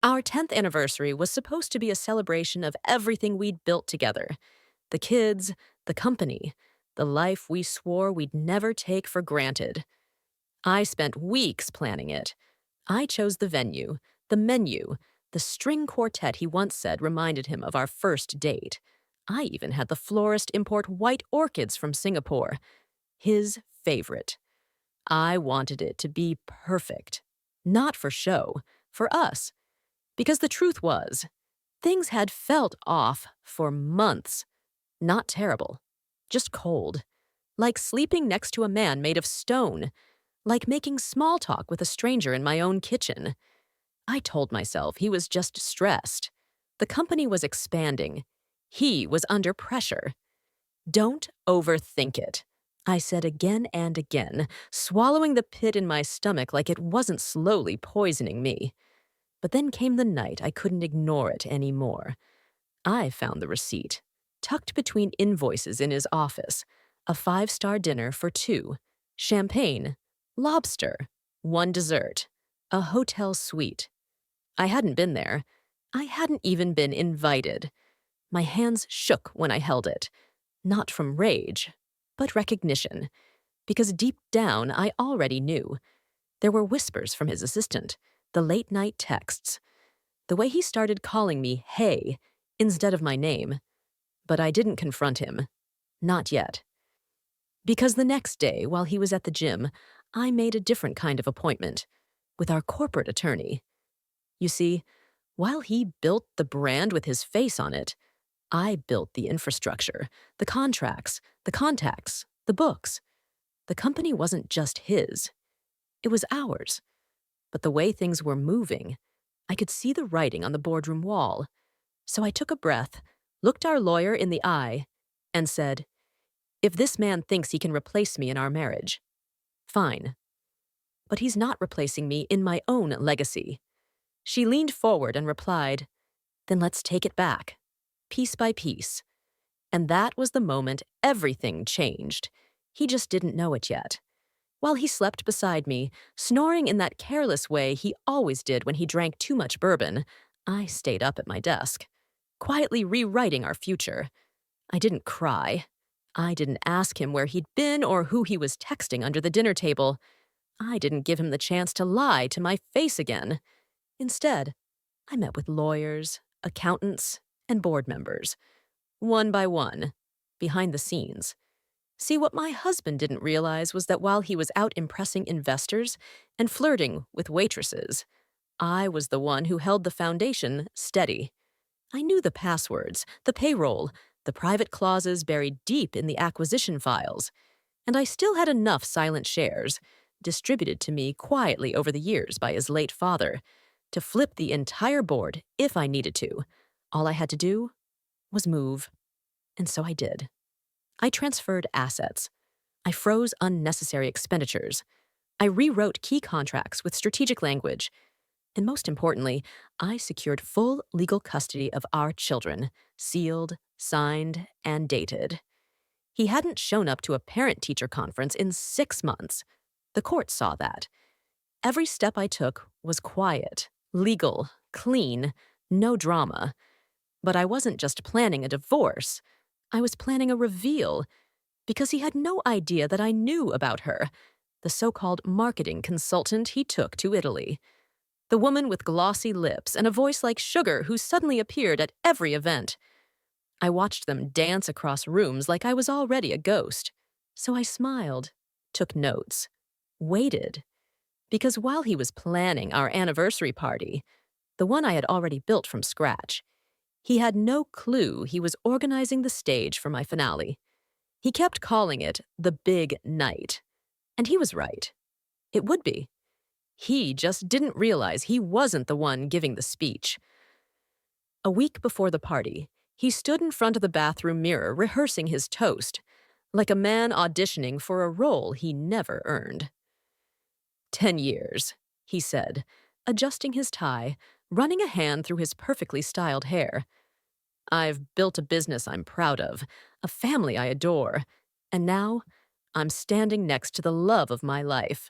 Our 10th anniversary was supposed to be a celebration of everything we'd built together: the kids, the company, the life we swore we'd never take for granted. I spent weeks planning it. I chose the venue, the menu, the string quartet he once said reminded him of our first date. I even had the florist import white orchids from Singapore, his favorite. I wanted it to be perfect. Not for show, for us. Because the truth was, things had felt off for months. Not terrible, just cold. Like sleeping next to a man made of stone. Like making small talk with a stranger in my own kitchen. I told myself he was just stressed. The company was expanding. He was under pressure. Don't overthink it, I said again and again, swallowing the pit in my stomach like it wasn't slowly poisoning me. But then came the night I couldn't ignore it anymore. I found the receipt, tucked between invoices in his office. A five-star dinner for two. Champagne, lobster, one dessert, a hotel suite. I hadn't been there. I hadn't even been invited. My hands shook when I held it. Not from rage, but recognition. Because deep down, I already knew. There were whispers from his assistant, the late-night texts, the way he started calling me "hey" instead of my name. But I didn't confront him. Not yet. Because the next day, while he was at the gym, I made a different kind of appointment with our corporate attorney. You see, while he built the brand with his face on it, I built the infrastructure, the contracts, the contacts, the books. The company wasn't just his. It was ours. But the way things were moving, I could see the writing on the boardroom wall. So I took a breath, looked our lawyer in the eye, and said, "If this man thinks he can replace me in our marriage, fine. But he's not replacing me in my own legacy." She leaned forward and replied, "Then let's take it back, piece by piece." And that was the moment everything changed. He just didn't know it yet. While he slept beside me, snoring in that careless way he always did when he drank too much bourbon, I stayed up at my desk, quietly rewriting our future. I didn't cry. I didn't ask him where he'd been or who he was texting under the dinner table. I didn't give him the chance to lie to my face again. Instead, I met with lawyers, accountants, and board members, one by one, behind the scenes. See, what my husband didn't realize was that while he was out impressing investors and flirting with waitresses, I was the one who held the foundation steady. I knew the passwords, the payroll, the private clauses buried deep in the acquisition files, and I still had enough silent shares, distributed to me quietly over the years by his late father, to flip the entire board if I needed to. All I had to do was move, and so I did. I transferred assets. I froze unnecessary expenditures. I rewrote key contracts with strategic language. And most importantly, I secured full legal custody of our children, sealed, signed, and dated. He hadn't shown up to a parent-teacher conference in 6 months. The court saw that. Every step I took was quiet, legal, clean, no drama. But I wasn't just planning a divorce. I was planning a reveal, because he had no idea that I knew about her, the so-called marketing consultant he took to Italy. The woman with glossy lips and a voice like sugar who suddenly appeared at every event. I watched them dance across rooms like I was already a ghost. So I smiled, took notes, waited. Because while he was planning our anniversary party, the one I had already built from scratch, he had no clue he was organizing the stage for my finale. He kept calling it the big night. And he was right. It would be. He just didn't realize he wasn't the one giving the speech. A week before the party, he stood in front of the bathroom mirror rehearsing his toast, like a man auditioning for a role he never earned. 10 years, he said, adjusting his tie, running a hand through his perfectly styled hair. I've built a business I'm proud of, a family I adore, and now I'm standing next to the love of my life.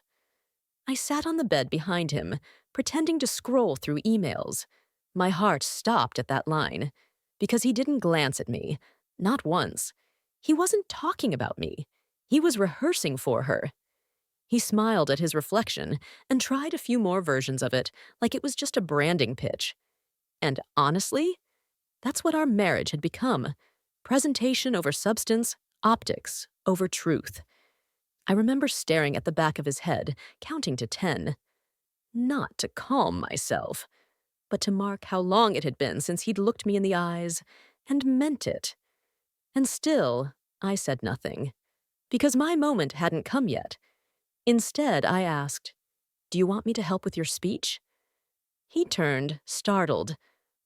I sat on the bed behind him, pretending to scroll through emails, My heart stopped at that line, because he didn't glance at me, not once. He wasn't talking about me. He was rehearsing for her. He smiled at his reflection and tried a few more versions of it, like it was just a branding pitch. And honestly, that's what our marriage had become. Presentation over substance, optics over truth. I remember staring at the back of his head, counting to 10. Not to calm myself, but to mark how long it had been since he'd looked me in the eyes and meant it. And still, I said nothing, because my moment hadn't come yet. Instead, I asked, "Do you want me to help with your speech?" He turned, startled,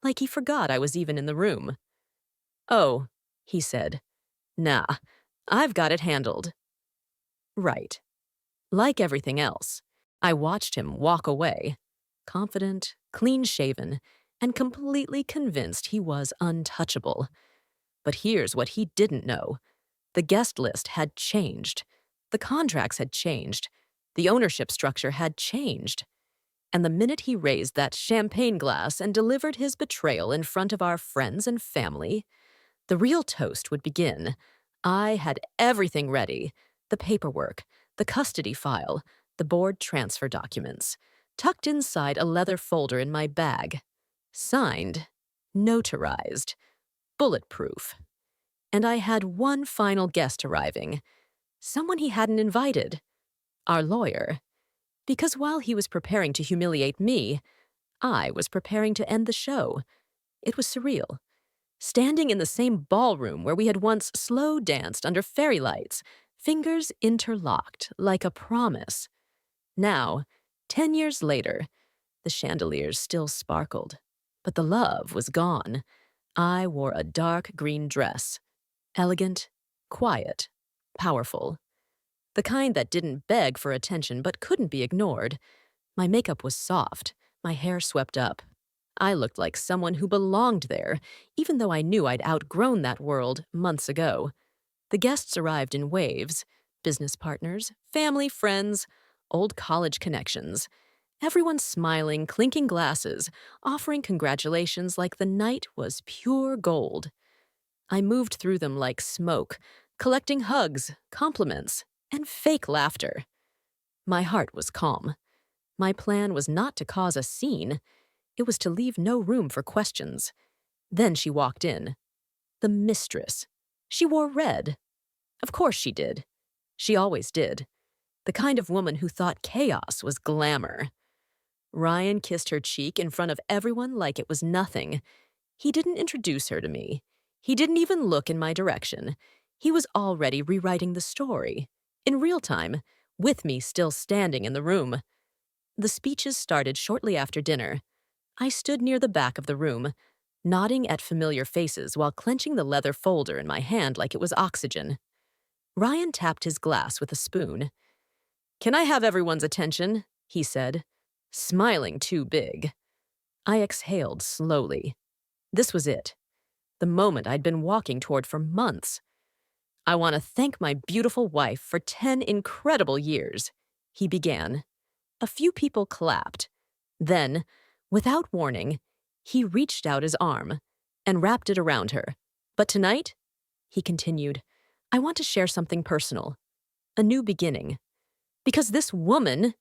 like he forgot I was even in the room. "Oh," he said. "Nah, I've got it handled." Right. Like everything else, I watched him walk away, confident, clean-shaven, and completely convinced he was untouchable. But here's what he didn't know. The guest list had changed. The contracts had changed. The ownership structure had changed. And the minute he raised that champagne glass and delivered his betrayal in front of our friends and family, the real toast would begin. I had everything ready: the paperwork, the custody file, the board transfer documents, tucked inside a leather folder in my bag. Signed, notarized, bulletproof. And I had one final guest arriving, someone he hadn't invited, our lawyer. Because while he was preparing to humiliate me, I was preparing to end the show. It was surreal. Standing in the same ballroom where we had once slow danced under fairy lights, fingers interlocked like a promise. Now, 10 years later, the chandeliers still sparkled, but the love was gone. I wore a dark green dress, elegant, quiet, powerful. The kind that didn't beg for attention but couldn't be ignored. My makeup was soft, my hair swept up. I looked like someone who belonged there, even though I knew I'd outgrown that world months ago. The guests arrived in waves: business partners, family, friends, old college connections. Everyone smiling, clinking glasses, offering congratulations like the night was pure gold. I moved through them like smoke, collecting hugs, compliments, and fake laughter. My heart was calm. My plan was not to cause a scene. It was to leave no room for questions. Then she walked in. The mistress. She wore red. Of course she did. She always did. The kind of woman who thought chaos was glamour. Ryan kissed her cheek in front of everyone like it was nothing. He didn't introduce her to me. He didn't even look in my direction. He was already rewriting the story, in real time, with me still standing in the room. The speeches started shortly after dinner. I stood near the back of the room, nodding at familiar faces while clenching the leather folder in my hand like it was oxygen. Ryan tapped his glass with a spoon. "Can I have everyone's attention?" he said, smiling too big. I exhaled slowly. This was it. The moment I'd been walking toward for months. "I want to thank my beautiful wife for 10 incredible years," he began. A few people clapped. Then, without warning, he reached out his arm and wrapped it around her. "But tonight," he continued, "I want to share something personal. A new beginning. Because this woman,"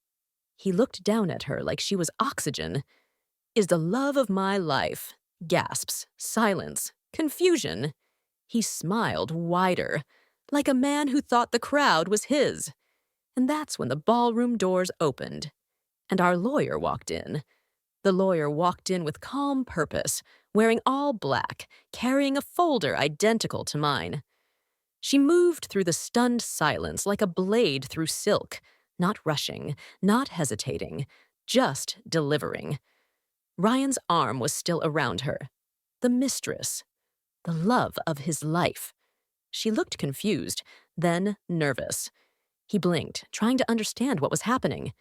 he looked down at her like she was oxygen, "is the love of my life." Gasps, silence, confusion. He smiled wider, like a man who thought the crowd was his. And that's when the ballroom doors opened, and our lawyer walked in. The lawyer walked in with calm purpose, wearing all black, carrying a folder identical to mine. She moved through the stunned silence like a blade through silk, not rushing, not hesitating, just delivering. Ryan's arm was still around her. The mistress. The love of his life. She looked confused, then nervous. He blinked, trying to understand what was happening.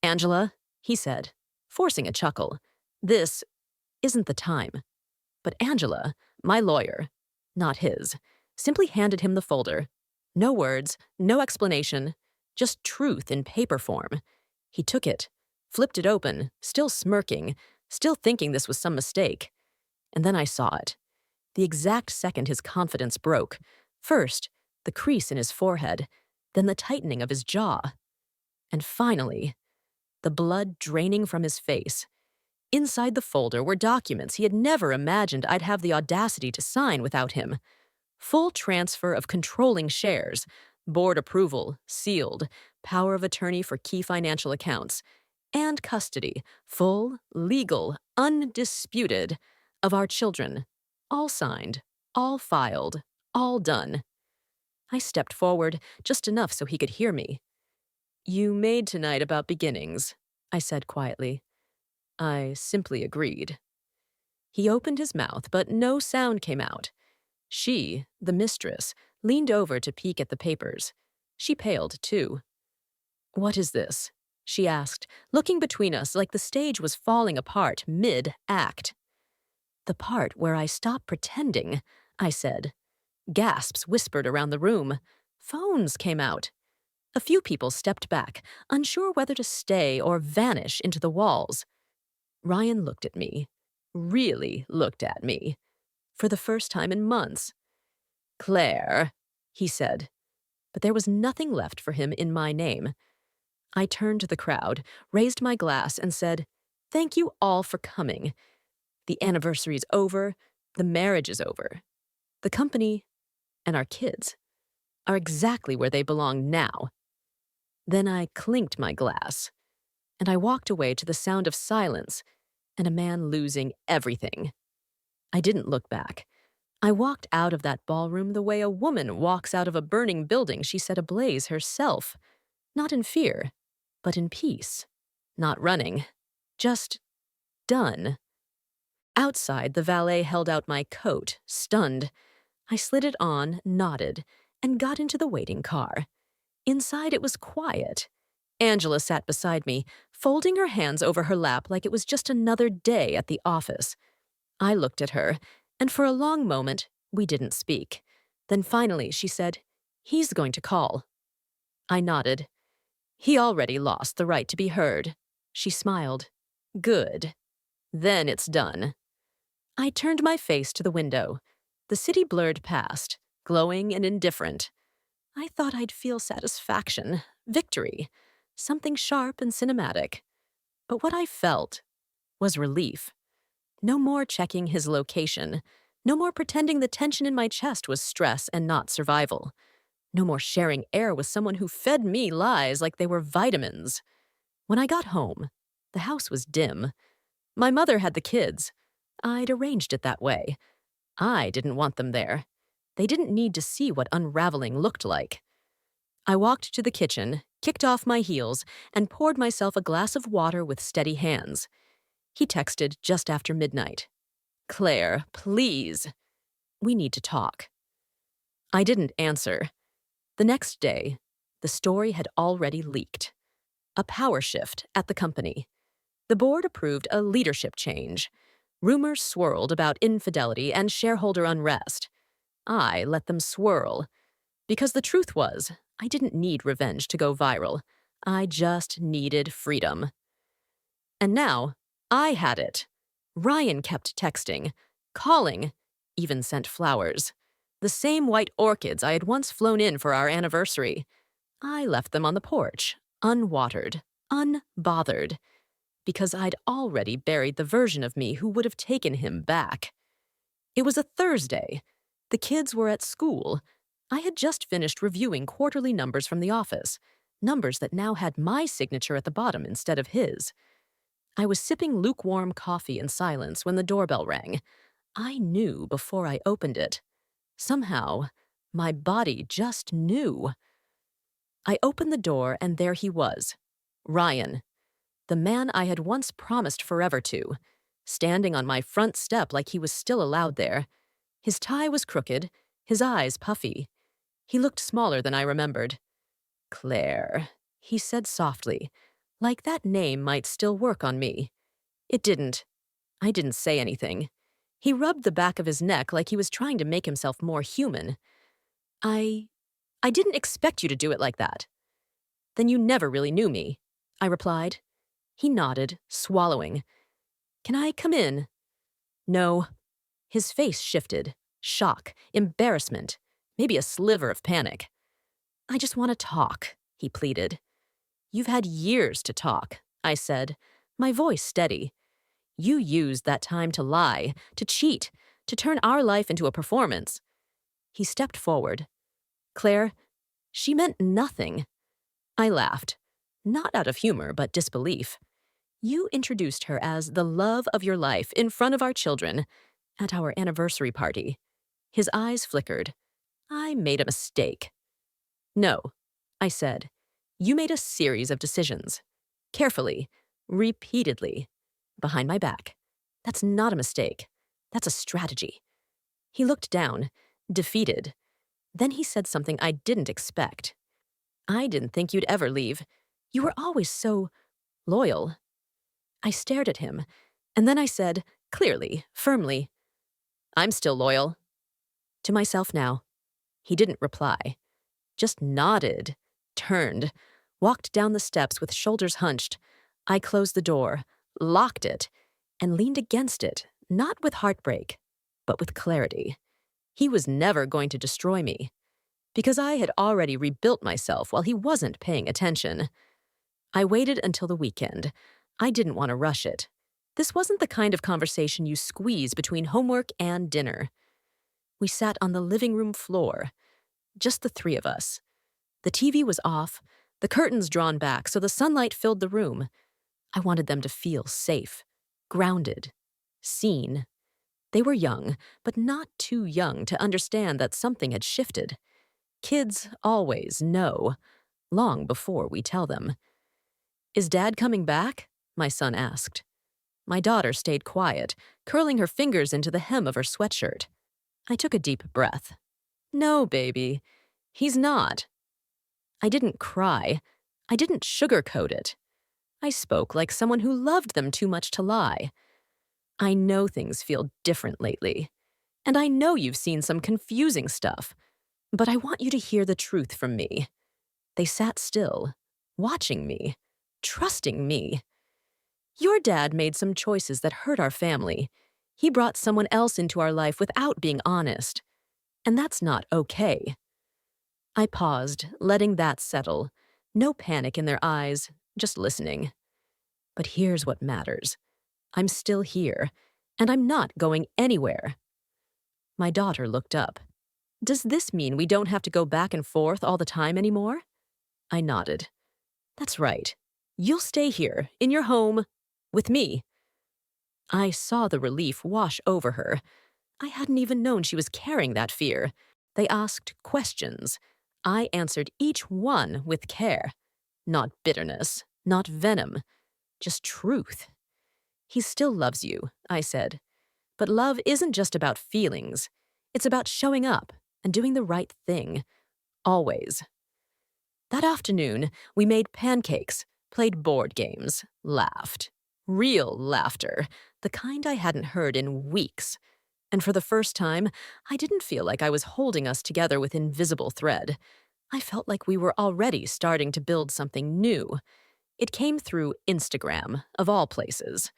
"Angela," he said, forcing a chuckle, "this isn't the time." But Angela, my lawyer, not his, simply handed him the folder. No words, no explanation, just truth in paper form. He took it, flipped it open, still smirking, still thinking this was some mistake. And then I saw it. The exact second his confidence broke. First, the crease in his forehead, then the tightening of his jaw. And finally, the blood draining from his face. Inside the folder were documents he had never imagined I'd have the audacity to sign without him. Full transfer of controlling shares, board approval, sealed, power of attorney for key financial accounts, and custody, full, legal, undisputed, of our children. All signed, all filed, all done. I stepped forward, just enough so he could hear me. "You made tonight about beginnings," I said quietly. I simply agreed. He opened his mouth, but no sound came out. She, the mistress, leaned over to peek at the papers. She paled, too. "What is this?" she asked, looking between us like the stage was falling apart mid-act. "The part where I stop pretending," I said. Gasps whispered around the room. Phones came out. A few people stepped back, unsure whether to stay or vanish into the walls. Ryan looked at me. Really looked at me. For the first time in months. "Claire," he said. But there was nothing left for him in my name. I turned to the crowd, raised my glass, and said, "Thank you all for coming. The anniversary's over. The marriage is over. The company and our kids are exactly where they belong now." Then I clinked my glass, and I walked away to the sound of silence and a man losing everything. I didn't look back. I walked out of that ballroom the way a woman walks out of a burning building she set ablaze herself. Not in fear, but in peace. Not running. Just done. Outside, the valet held out my coat, stunned. I slid it on, nodded, and got into the waiting car. Inside, it was quiet. Angela sat beside me, folding her hands over her lap like it was just another day at the office. I looked at her, and for a long moment, we didn't speak. Then finally, she said, "He's going to call." I nodded. "He already lost the right to be heard." She smiled. "Good. Then it's done." I turned my face to the window. The city blurred past, glowing and indifferent. I thought I'd feel satisfaction, victory, something sharp and cinematic. But what I felt was relief. No more checking his location. No more pretending the tension in my chest was stress and not survival. No more sharing air with someone who fed me lies like they were vitamins. When I got home, the house was dim. My mother had the kids. I'd arranged it that way. I didn't want them there. They didn't need to see what unraveling looked like. I walked to the kitchen, kicked off my heels, and poured myself a glass of water with steady hands. He texted just after midnight. "Claire, please. We need to talk." I didn't answer. The next day, the story had already leaked. A power shift at the company. The board approved a leadership change. Rumors swirled about infidelity and shareholder unrest. I let them swirl. Because the truth was, I didn't need revenge to go viral. I just needed freedom. And now, I had it. Ryan kept texting, calling, even sent flowers. The same white orchids I had once flown in for our anniversary. I left them on the porch, unwatered, unbothered, because I'd already buried the version of me who would have taken him back. It was a Thursday. The kids were at school. I had just finished reviewing quarterly numbers from the office, numbers that now had my signature at the bottom instead of his. I was sipping lukewarm coffee in silence when the doorbell rang. I knew before I opened it. Somehow, my body just knew. I opened the door and there he was, Ryan, the man I had once promised forever to, standing on my front step like he was still allowed there. His tie was crooked, his eyes puffy. He looked smaller than I remembered. "Claire," he said softly, like that name might still work on me. It didn't. I didn't say anything. He rubbed the back of his neck like he was trying to make himself more human. I didn't expect you to do it like that." "Then you never really knew me," I replied. He nodded, swallowing. Can I come in? No. His face shifted. Shock, embarrassment, maybe a sliver of panic. I just want to talk, he pleaded. You've had years to talk, I said, my voice steady. You used that time to lie, to cheat, to turn our life into a performance. He stepped forward. Claire, she meant nothing. I laughed, not out of humor, but disbelief. You introduced her as the love of your life in front of our children at our anniversary party. His eyes flickered. I made a mistake. No, I said. You made a series of decisions. Carefully, repeatedly, behind my back. That's not a mistake. That's a strategy. He looked down, defeated. Then he said something I didn't expect. I didn't think you'd ever leave. You were always so loyal. I stared at him, and then I said, clearly, firmly, I'm still loyal. To myself now. He didn't reply, just nodded, turned, walked down the steps with shoulders hunched. I closed the door, locked it, and leaned against it, not with heartbreak, but with clarity. He was never going to destroy me, because I had already rebuilt myself while he wasn't paying attention. I waited until the weekend. I didn't want to rush it. This wasn't the kind of conversation you squeeze between homework and dinner. We sat on the living room floor, just the three of us. The TV was off, the curtains drawn back so the sunlight filled the room. I wanted them to feel safe, grounded, seen. They were young, but not too young to understand that something had shifted. Kids always know, long before we tell them. Is Dad coming back? My son asked. My daughter stayed quiet, curling her fingers into the hem of her sweatshirt. I took a deep breath. No, baby, he's not. I didn't cry. I didn't sugarcoat it. I spoke like someone who loved them too much to lie. I know things feel different lately, and I know you've seen some confusing stuff, but I want you to hear the truth from me. They sat still, watching me, trusting me. Your dad made some choices that hurt our family. He brought someone else into our life without being honest, and that's not okay. I paused, letting that settle. No panic in their eyes, just listening. But here's what matters. I'm still here, and I'm not going anywhere. My daughter looked up. Does this mean we don't have to go back and forth all the time anymore? I nodded. That's right. You'll stay here, in your home, with me. I saw the relief wash over her. I hadn't even known she was carrying that fear. They asked questions. I answered each one with care. Not bitterness, not venom, just truth. He still loves you, I said. But love isn't just about feelings. It's about showing up and doing the right thing. Always. That afternoon, we made pancakes, played board games, laughed. Real laughter, the kind I hadn't heard in weeks. And for the first time, I didn't feel like I was holding us together with invisible thread. I felt like we were already starting to build something new. It came through Instagram, of all places.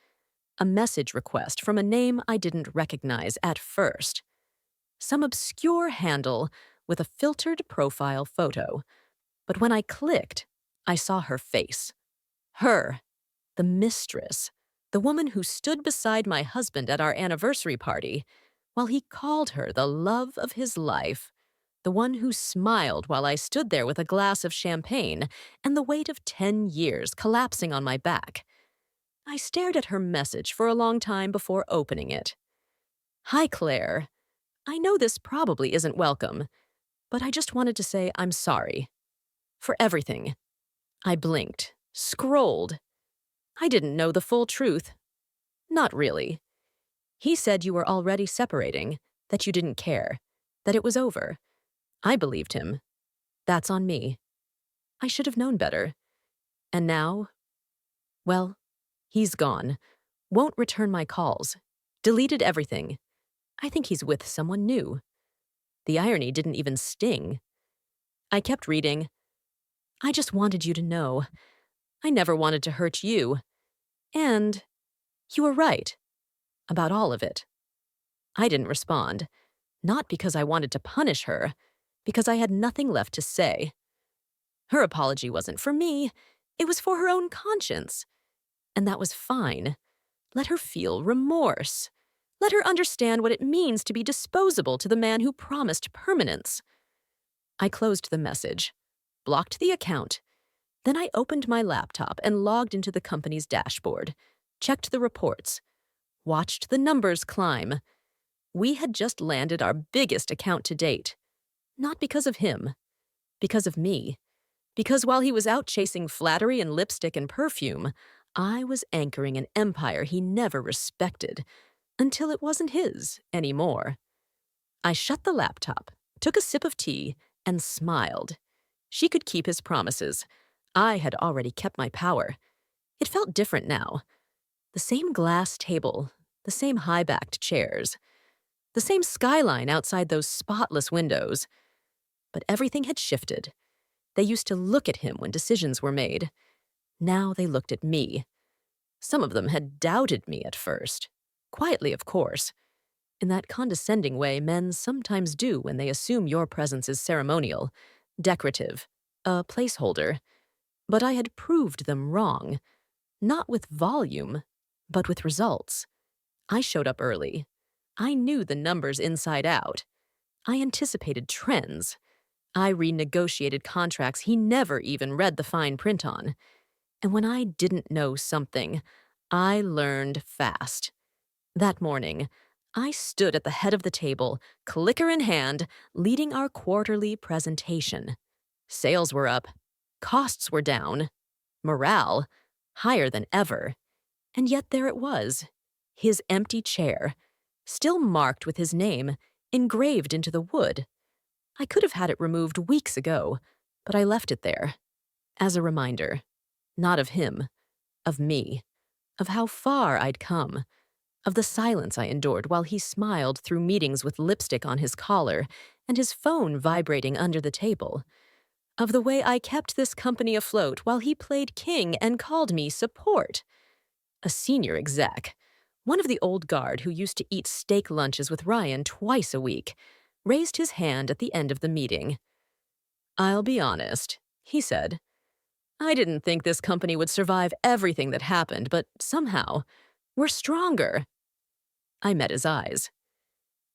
A message request from a name I didn't recognize at first. Some obscure handle with a filtered profile photo. But when I clicked, I saw her face. Her, the mistress, the woman who stood beside my husband at our anniversary party, while he called her the love of his life, the one who smiled while I stood there with a glass of champagne and the weight of 10 years collapsing on my back. I stared at her message for a long time before opening it. Hi, Claire. I know this probably isn't welcome, but I just wanted to say I'm sorry. For everything. I blinked, scrolled. I didn't know the full truth. Not really. He said you were already separating, that you didn't care, that it was over. I believed him. That's on me. I should have known better. And now? Well, he's gone. Won't return my calls. Deleted everything. I think he's with someone new. The irony didn't even sting. I kept reading. I just wanted you to know. I never wanted to hurt you. And you were right. About all of it. I didn't respond, not because I wanted to punish her, because I had nothing left to say. Her apology wasn't for me, it was for her own conscience. And that was fine. Let her feel remorse. Let her understand what it means to be disposable to the man who promised permanence. I closed the message, blocked the account. Then I opened my laptop and logged into the company's dashboard, checked the reports, watched the numbers climb. We had just landed our biggest account to date. Not because of him, because of me. Because while he was out chasing flattery and lipstick and perfume, I was anchoring an empire he never respected, until it wasn't his anymore. I shut the laptop, took a sip of tea, and smiled. She could keep his promises. I had already kept my power. It felt different now. The same glass table, the same high-backed chairs, the same skyline outside those spotless windows. But everything had shifted. They used to look at him when decisions were made. Now they looked at me. Some of them had doubted me at first. Quietly, of course. In that condescending way men sometimes do when they assume your presence is ceremonial, decorative, a placeholder. But I had proved them wrong. Not with volume, but with results. I showed up early. I knew the numbers inside out. I anticipated trends. I renegotiated contracts he never even read the fine print on. And when I didn't know something, I learned fast. That morning, I stood at the head of the table, clicker in hand, leading our quarterly presentation. Sales were up. Costs were down. Morale, higher than ever. And yet there it was, his empty chair, still marked with his name, engraved into the wood. I could have had it removed weeks ago, but I left it there. As a reminder, not of him, of me, of how far I'd come, of the silence I endured while he smiled through meetings with lipstick on his collar and his phone vibrating under the table, of the way I kept this company afloat while he played king and called me support. A senior exec, one of the old guard who used to eat steak lunches with Ryan twice a week, raised his hand at the end of the meeting. "I'll be honest," he said. "I didn't think this company would survive everything that happened, but somehow, we're stronger." I met his eyes.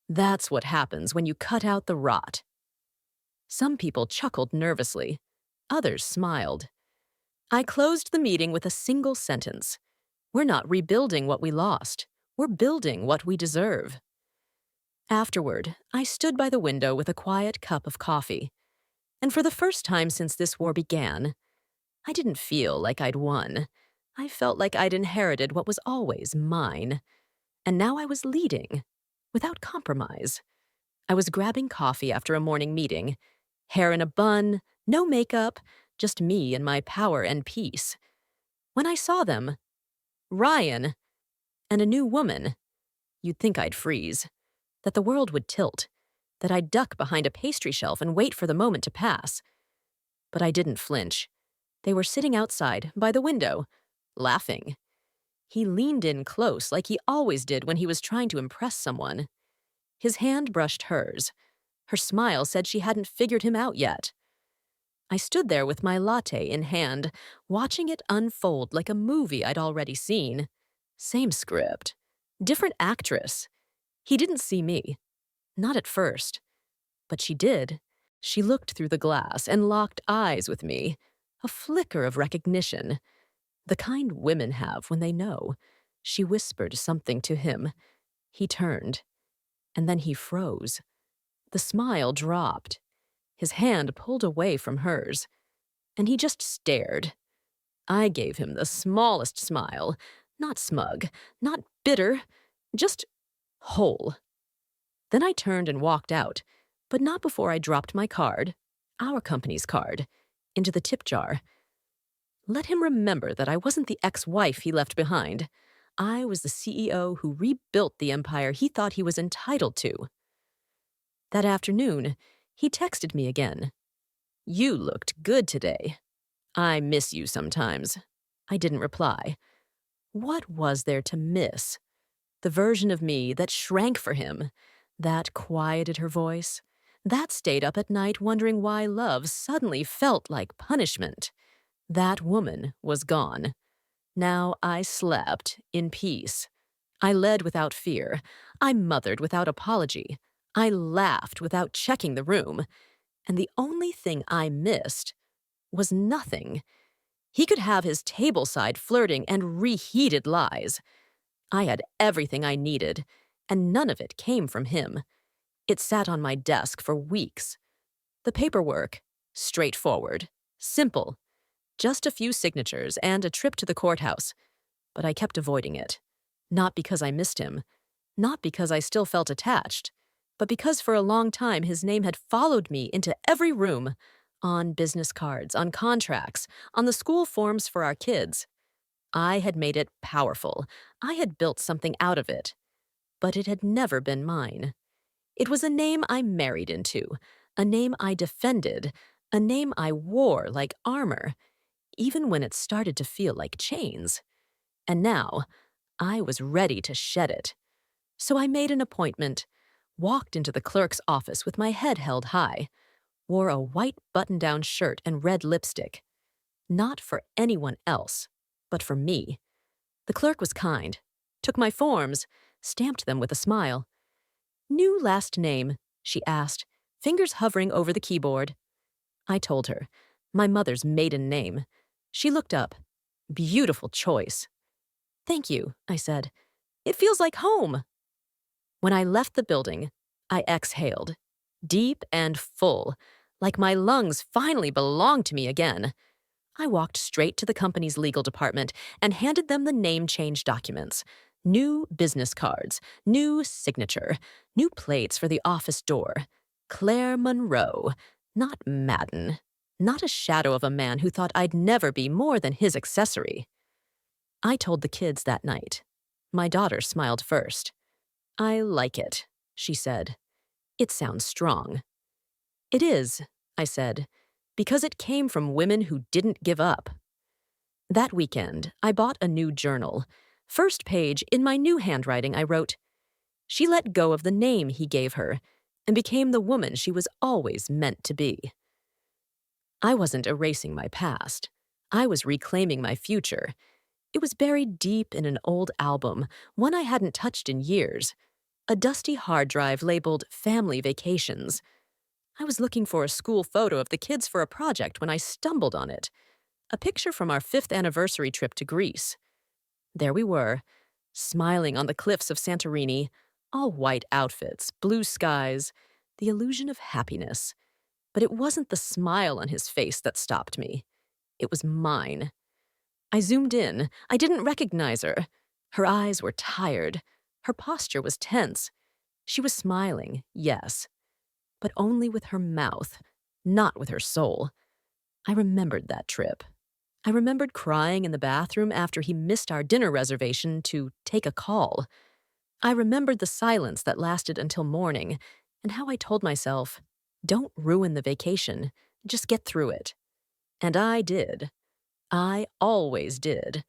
That's what happens when you cut out the rot. Some people chuckled nervously. Others smiled. I closed the meeting with a single sentence. We're not rebuilding what we lost. We're building what we deserve. Afterward, I stood by the window with a quiet cup of coffee. And for the first time since this war began, I didn't feel like I'd won. I felt like I'd inherited what was always mine. And now I was leading, without compromise. I was grabbing coffee after a morning meeting, hair in a bun, no makeup, just me and my power and peace. When I saw them, Ryan, and a new woman, you'd think I'd freeze, that the world would tilt, that I'd duck behind a pastry shelf and wait for the moment to pass. But I didn't flinch. They were sitting outside, by the window, laughing. He leaned in close like he always did when he was trying to impress someone. His hand brushed hers. Her smile said she hadn't figured him out yet. I stood there with my latte in hand, watching it unfold like a movie I'd already seen. Same script. Different actress. He didn't see me. Not at first. But she did. She looked through the glass and locked eyes with me. A flicker of recognition. The kind women have when they know. She whispered something to him. He turned. And then he froze. The smile dropped. His hand pulled away from hers. And he just stared. I gave him the smallest smile. Not smug. Not bitter. Just whole. Then I turned and walked out, but not before I dropped my card, our company's card, into the tip jar. Let him remember that I wasn't the ex-wife he left behind. I was the CEO who rebuilt the empire he thought he was entitled to. That afternoon, he texted me again. "You looked good today. I miss you sometimes." I didn't reply. What was there to miss? The version of me that shrank for him, that quieted her voice, that stayed up at night wondering why love suddenly felt like punishment. That woman was gone. Now I slept in peace. I led without fear. I mothered without apology. I laughed without checking the room. And the only thing I missed was nothing. He could have his tableside flirting and reheated lies. I had everything I needed, and none of it came from him. It sat on my desk for weeks. The paperwork, straightforward, simple, just a few signatures and a trip to the courthouse. But I kept avoiding it. Not because I missed him, not because I still felt attached, but because for a long time his name had followed me into every room, on business cards, on contracts, on the school forms for our kids. I had made it powerful. I had built something out of it. But it had never been mine. It was a name I married into, a name I defended, a name I wore like armor, even when it started to feel like chains. And now, I was ready to shed it. So I made an appointment, walked into the clerk's office with my head held high, wore a white button-down shirt and red lipstick. Not for anyone else, but for me. The clerk was kind, took my forms, stamped them with a smile. "New last name?" she asked, fingers hovering over the keyboard. I told her, my mother's maiden name. She looked up. "Beautiful choice." "Thank you," I said. "It feels like home." When I left the building, I exhaled, deep and full, like my lungs finally belonged to me again. I walked straight to the company's legal department and handed them the name change documents. New business cards, new signature, new plates for the office door. Claire Monroe, not Madden, not a shadow of a man who thought I'd never be more than his accessory. I told the kids that night. My daughter smiled first. "I like it," she said. "It sounds strong." "It is," I said, "because it came from women who didn't give up." That weekend, I bought a new journal. First page, in my new handwriting, I wrote, "She let go of the name he gave her and became the woman she was always meant to be." I wasn't erasing my past. I was reclaiming my future. It was buried deep in an old album, one I hadn't touched in years. A dusty hard drive labeled Family Vacations. I was looking for a school photo of the kids for a project when I stumbled on it. A picture from our 5th anniversary trip to Greece. There we were, smiling on the cliffs of Santorini, all white outfits, blue skies, the illusion of happiness. But it wasn't the smile on his face that stopped me. It was mine. I zoomed in. I didn't recognize her. Her eyes were tired. Her posture was tense. She was smiling, yes, but only with her mouth, not with her soul. I remembered that trip. I remembered crying in the bathroom after he missed our dinner reservation to take a call. I remembered the silence that lasted until morning, and how I told myself, "Don't ruin the vacation, just get through it." And I did. I always did.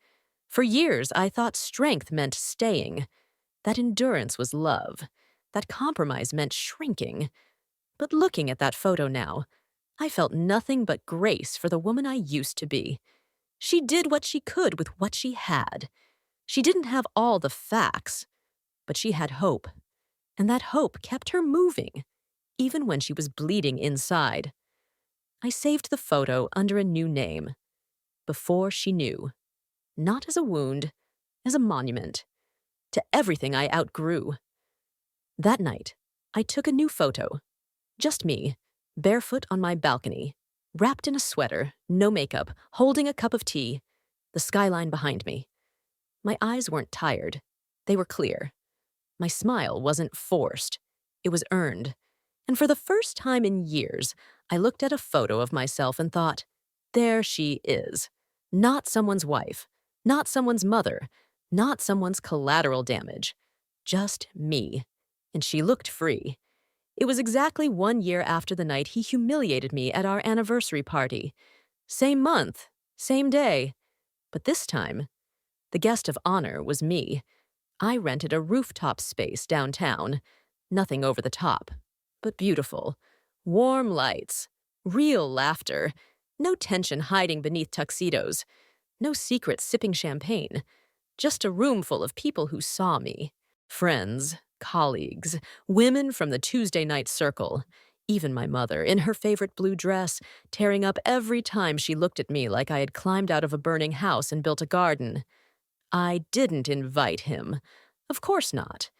For years, I thought strength meant staying, that endurance was love, that compromise meant shrinking. But looking at that photo now, I felt nothing but grace for the woman I used to be. She did what she could with what she had. She didn't have all the facts, but she had hope. And that hope kept her moving, even when she was bleeding inside. I saved the photo under a new name. Before she knew. Not as a wound, as a monument. To everything I outgrew. That night, I took a new photo. Just me, barefoot on my balcony, wrapped in a sweater, no makeup, holding a cup of tea, the skyline behind me. My eyes weren't tired. They were clear. My smile wasn't forced. It was earned. And for the first time in years, I looked at a photo of myself and thought, there she is. Not someone's wife, not someone's mother, not someone's collateral damage. Just me. And she looked free. It was exactly 1 year after the night he humiliated me at our anniversary party. Same month, same day. But this time, the guest of honor was me. I rented a rooftop space downtown. Nothing over the top, but beautiful. Warm lights, real laughter, no tension hiding beneath tuxedos, no secrets sipping champagne, just a room full of people who saw me. Friends, colleagues, women from the Tuesday night circle. Even my mother, in her favorite blue dress, tearing up every time she looked at me like I had climbed out of a burning house and built a garden. I didn't invite him. Of course not.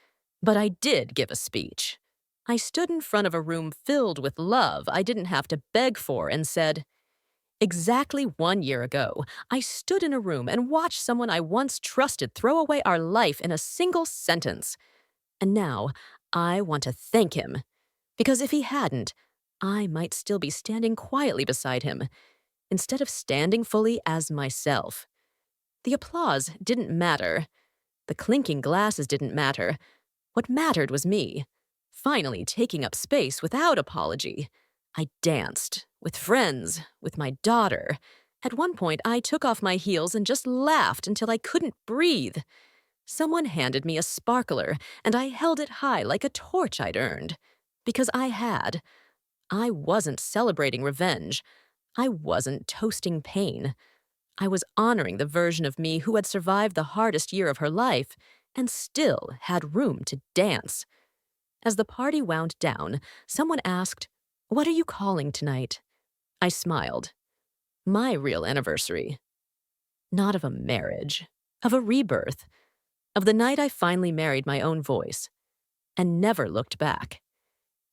But I did give a speech. I stood in front of a room filled with love I didn't have to beg for and said, exactly 1 year ago, I stood in a room and watched someone I once trusted throw away our life in a single sentence. And now, I want to thank him. Because if he hadn't, I might still be standing quietly beside him, instead of standing fully as myself. The applause didn't matter. The clinking glasses didn't matter. What mattered was me, finally taking up space without apology. I danced, with friends, with my daughter. At one point, I took off my heels and just laughed until I couldn't breathe. Someone handed me a sparkler, and I held it high like a torch I'd earned. Because I had. I wasn't celebrating revenge. I wasn't toasting pain. I was honoring the version of me who had survived the hardest year of her life and still had room to dance. As the party wound down, someone asked, "What are you calling tonight?" I smiled. My real anniversary. Not of a marriage, of a rebirth, of the night I finally married my own voice and never looked back.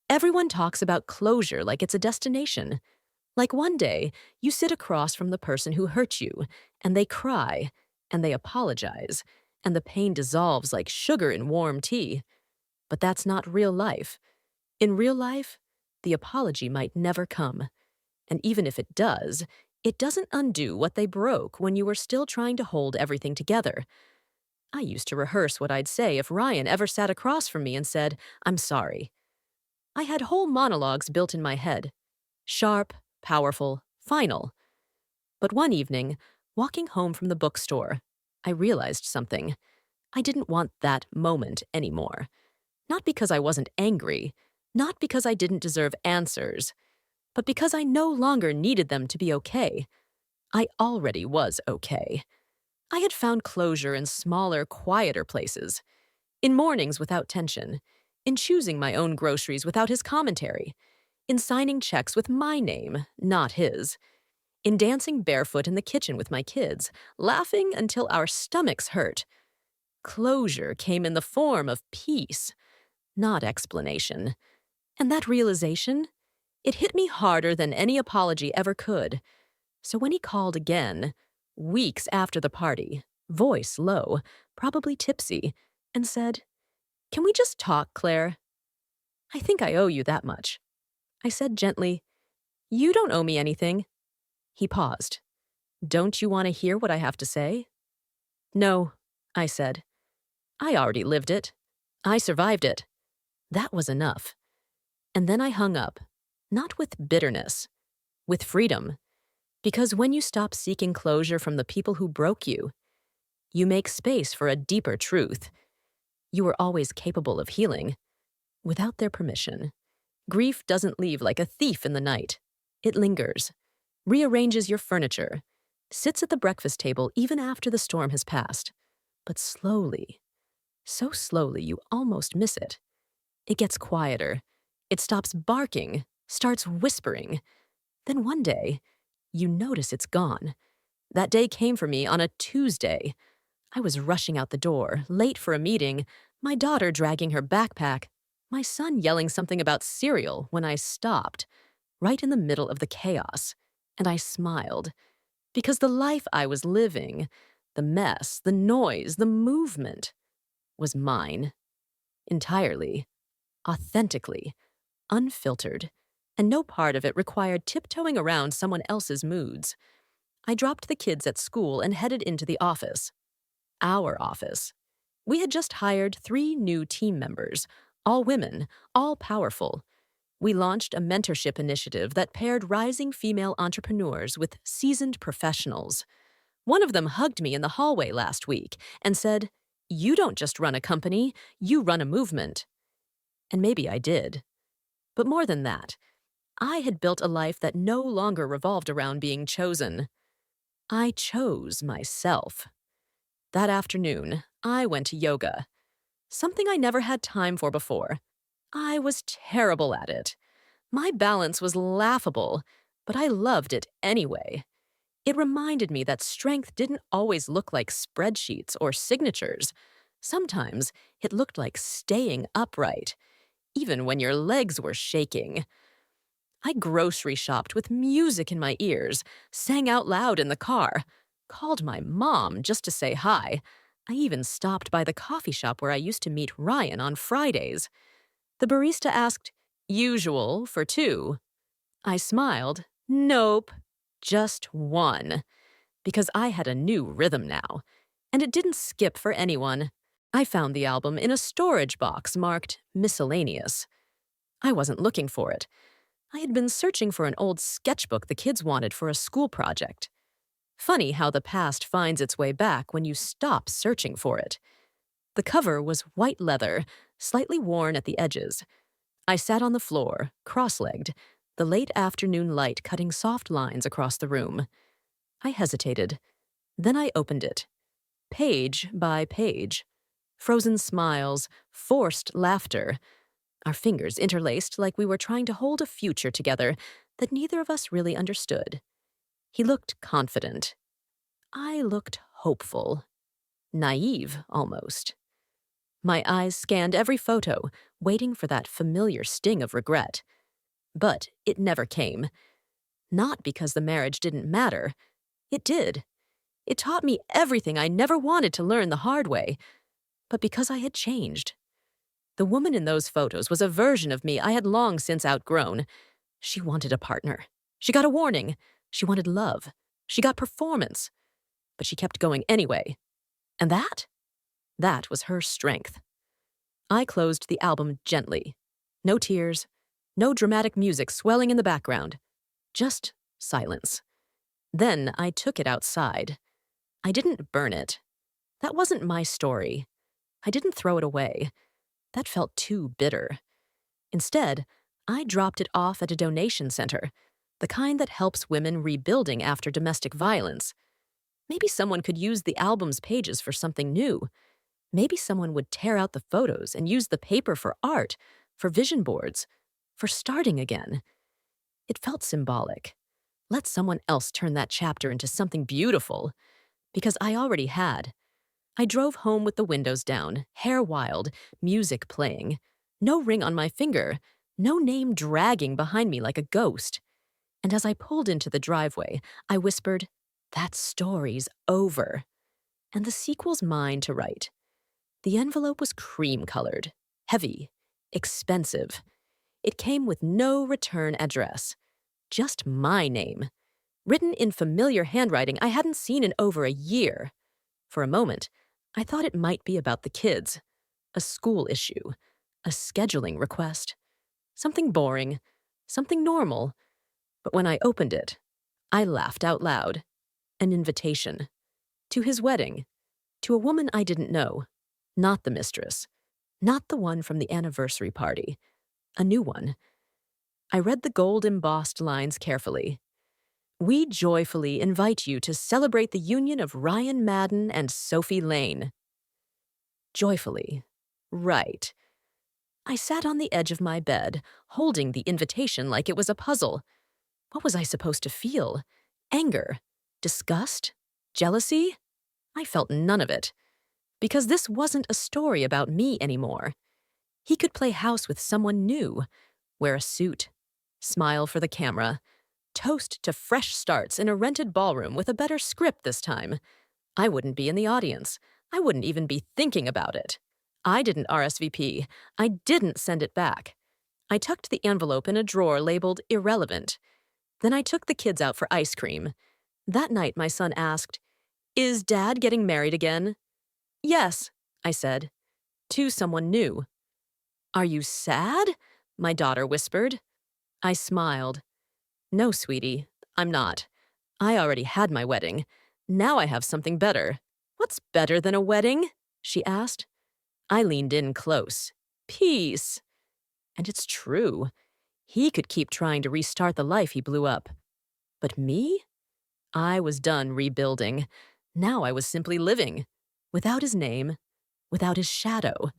Everyone talks about closure like it's a destination. Like one day, you sit across from the person who hurt you, and they cry, and they apologize, and the pain dissolves like sugar in warm tea. But that's not real life. In real life, the apology might never come. And even if it does, it doesn't undo what they broke when you were still trying to hold everything together. I used to rehearse what I'd say if Ryan ever sat across from me and said, "I'm sorry." I had whole monologues built in my head. Sharp, powerful, final. But one evening, walking home from the bookstore, I realized something. I didn't want that moment anymore. Not because I wasn't angry, not because I didn't deserve answers, but because I no longer needed them to be okay. I already was okay. I had found closure in smaller, quieter places. In mornings without tension. In choosing my own groceries without his commentary. In signing checks with my name, not his. In dancing barefoot in the kitchen with my kids, laughing until our stomachs hurt. Closure came in the form of peace, not explanation. And that realization, it hit me harder than any apology ever could. So when he called again, weeks after the party, voice low, probably tipsy, and said, "Can we just talk, Claire? I think I owe you that much." I said gently, "You don't owe me anything." He paused. "Don't you want to hear what I have to say?" "No," I said. I already lived it. I survived it. That was enough. And then I hung up, not with bitterness, with freedom. Because when you stop seeking closure from the people who broke you, you make space for a deeper truth. You were always capable of healing, without their permission. Grief doesn't leave like a thief in the night. It lingers, rearranges your furniture, sits at the breakfast table even after the storm has passed. But slowly, so slowly you almost miss it. It gets quieter. It stops barking, starts whispering. Then one day, you notice it's gone. That day came for me on a Tuesday. I was rushing out the door, late for a meeting, my daughter dragging her backpack, my son yelling something about cereal when I stopped, right in the middle of the chaos. And I smiled. Because the life I was living, the mess, the noise, the movement, was mine. Entirely. Authentically. Unfiltered. And no part of it required tiptoeing around someone else's moods. I dropped the kids at school and headed into the office. Our office. We had just hired 3 new team members, all women, all powerful. We launched a mentorship initiative that paired rising female entrepreneurs with seasoned professionals. One of them hugged me in the hallway last week and said, You don't just run a company, you run a movement. And maybe I did. But more than that, I had built a life that no longer revolved around being chosen. I chose myself. That afternoon, I went to yoga, something I never had time for before. I was terrible at it. My balance was laughable, but I loved it anyway. It reminded me that strength didn't always look like spreadsheets or signatures. Sometimes it looked like staying upright, even when your legs were shaking. I grocery shopped with music in my ears, sang out loud in the car, called my mom just to say hi. I even stopped by the coffee shop where I used to meet Ryan on Fridays. The barista asked, "Usual for two?" I smiled, "Nope, just one," because I had a new rhythm now, and it didn't skip for anyone. I found the album in a storage box marked miscellaneous. I wasn't looking for it. I had been searching for an old sketchbook the kids wanted for a school project. Funny how the past finds its way back when you stop searching for it. The cover was white leather, slightly worn at the edges. I sat on the floor, cross-legged, the late afternoon light cutting soft lines across the room. I hesitated. Then I opened it. Page by page. Frozen smiles, forced laughter. Our fingers interlaced like we were trying to hold a future together that neither of us really understood. He looked confident. I looked hopeful. Naive, almost. My eyes scanned every photo, waiting for that familiar sting of regret. But it never came. Not because the marriage didn't matter. It did. It taught me everything I never wanted to learn the hard way, but because I had changed. The woman in those photos was a version of me I had long since outgrown. She wanted a partner. She got a warning. She wanted love. She got performance. But she kept going anyway. And that? That was her strength. I closed the album gently. No tears. No dramatic music swelling in the background. Just silence. Then I took it outside. I didn't burn it. That wasn't my story. I didn't throw it away. That felt too bitter. Instead, I dropped it off at a donation center, the kind that helps women rebuilding after domestic violence. Maybe someone could use the album's pages for something new. Maybe someone would tear out the photos and use the paper for art, for vision boards, for starting again. It felt symbolic. Let someone else turn that chapter into something beautiful. Because I already had. I drove home with the windows down, hair wild, music playing. No ring on my finger, no name dragging behind me like a ghost. And as I pulled into the driveway, I whispered, "That story's over." And the sequel's mine to write. The envelope was cream-colored, heavy, expensive. It came with no return address. Just my name, written in familiar handwriting I hadn't seen in over a year. For a moment, I thought it might be about the kids. A school issue. A scheduling request. Something boring. Something normal. But when I opened it, I laughed out loud. An invitation. To his wedding. To a woman I didn't know. Not the mistress. Not the one from the anniversary party. A new one. I read the gold-embossed lines carefully. "We joyfully invite you to celebrate the union of Ryan Madden and Sophie Lane." Joyfully. Right. I sat on the edge of my bed, holding the invitation like it was a puzzle. What was I supposed to feel? Anger? Disgust? Jealousy? I felt none of it. Because this wasn't a story about me anymore. He could play house with someone new, wear a suit, smile for the camera, toast to fresh starts in a rented ballroom with a better script this time. I wouldn't be in the audience. I wouldn't even be thinking about it. I didn't RSVP. I didn't send it back. I tucked the envelope in a drawer labeled irrelevant. Then I took the kids out for ice cream. That night, my son asked, "Is Dad getting married again?" "Yes," I said. "To someone new." "Are you sad?" my daughter whispered. I smiled. "No, sweetie, I'm not. I already had my wedding. Now I have something better." "What's better than a wedding?" she asked. I leaned in close. Peace. And it's true. He could keep trying to restart the life he blew up. But me? I was done rebuilding. Now I was simply living. Without his name, without his shadow,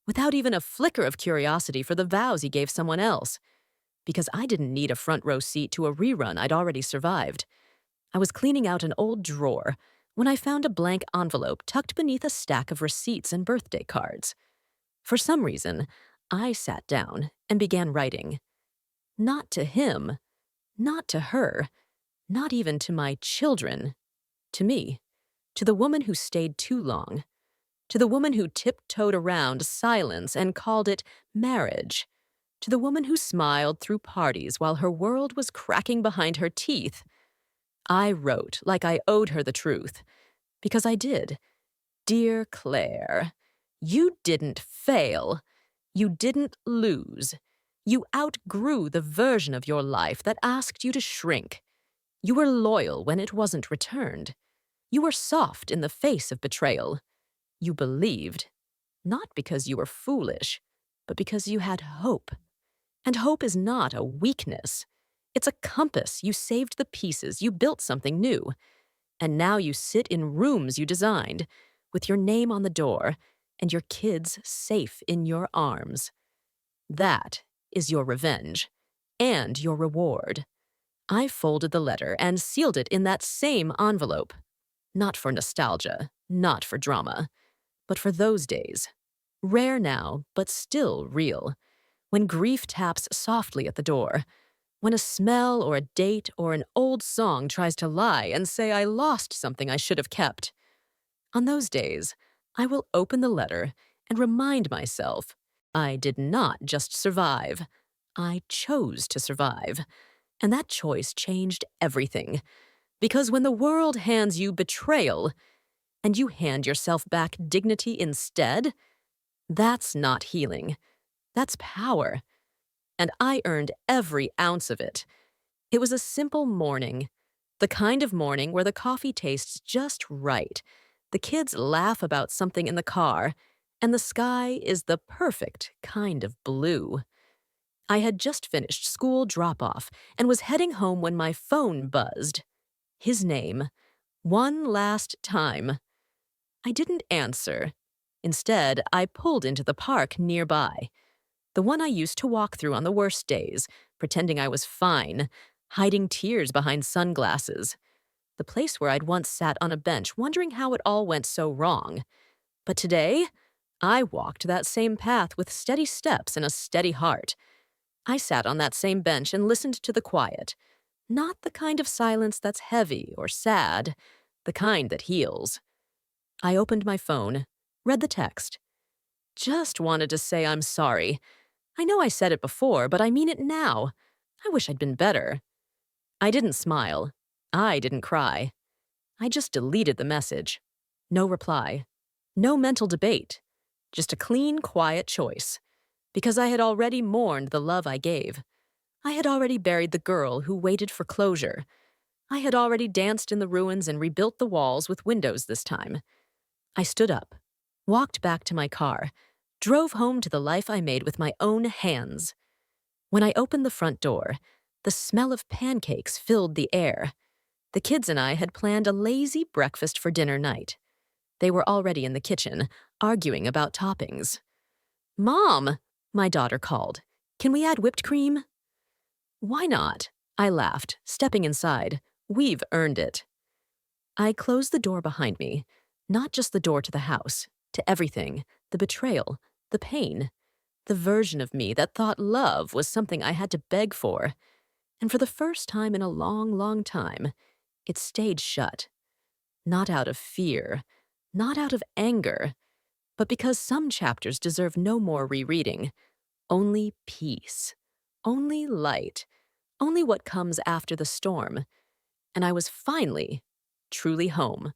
without even a flicker of curiosity for the vows he gave someone else. Because I didn't need a front row seat to a rerun I'd already survived. I was cleaning out an old drawer when I found a blank envelope tucked beneath a stack of receipts and birthday cards. For some reason, I sat down and began writing. Not to him, not to her, not even to my children. To me, to the woman who stayed too long, to the woman who tiptoed around silence and called it marriage, to the woman who smiled through parties while her world was cracking behind her teeth. I wrote like I owed her the truth, because I did. Dear Claire, you didn't fail. You didn't lose. You outgrew the version of your life that asked you to shrink. You were loyal when it wasn't returned. You were soft in the face of betrayal. You believed, not because you were foolish, but because you had hope. And hope is not a weakness. It's a compass. You saved the pieces. You built something new. And now you sit in rooms you designed, with your name on the door, and your kids safe in your arms. That is your revenge, and your reward. I folded the letter and sealed it in that same envelope. Not for nostalgia, not for drama, but for those days. Rare now, but still real. When grief taps softly at the door. When a smell or a date or an old song tries to lie and say I lost something I should have kept. On those days, I will open the letter and remind myself I did not just survive. I chose to survive. And that choice changed everything. Because when the world hands you betrayal, and you hand yourself back dignity instead, that's not healing. That's power. And I earned every ounce of it. It was a simple morning. The kind of morning where the coffee tastes just right. The kids laugh about something in the car, and the sky is the perfect kind of blue. I had just finished school drop-off and was heading home when my phone buzzed. His name. One last time. I didn't answer. Instead, I pulled into the park nearby. The one I used to walk through on the worst days, pretending I was fine, hiding tears behind sunglasses. The place where I'd once sat on a bench wondering how it all went so wrong. But today, I walked that same path with steady steps and a steady heart. I sat on that same bench and listened to the quiet. Not the kind of silence that's heavy or sad, the kind that heals. I opened my phone, read the text. Just wanted to say I'm sorry. I know I said it before, but I mean it now. I wish I'd been better. I didn't smile. I didn't cry. I just deleted the message. No reply. No mental debate. Just a clean, quiet choice. Because I had already mourned the love I gave. I had already buried the girl who waited for closure. I had already danced in the ruins and rebuilt the walls with windows this time. I stood up, walked back to my car, drove home to the life I made with my own hands. When I opened the front door, the smell of pancakes filled the air. The kids and I had planned a lazy breakfast for dinner night. They were already in the kitchen, arguing about toppings. "Mom," my daughter called, "can we add whipped cream?" "Why not?" I laughed, stepping inside. "We've earned it." I closed the door behind me, not just the door to the house, to everything, the betrayal, the pain, the version of me that thought love was something I had to beg for. And for the first time in a long, long time, it stayed shut. Not out of fear, not out of anger, but because some chapters deserve no more rereading. Only peace, only light, only what comes after the storm. And I was finally, truly home.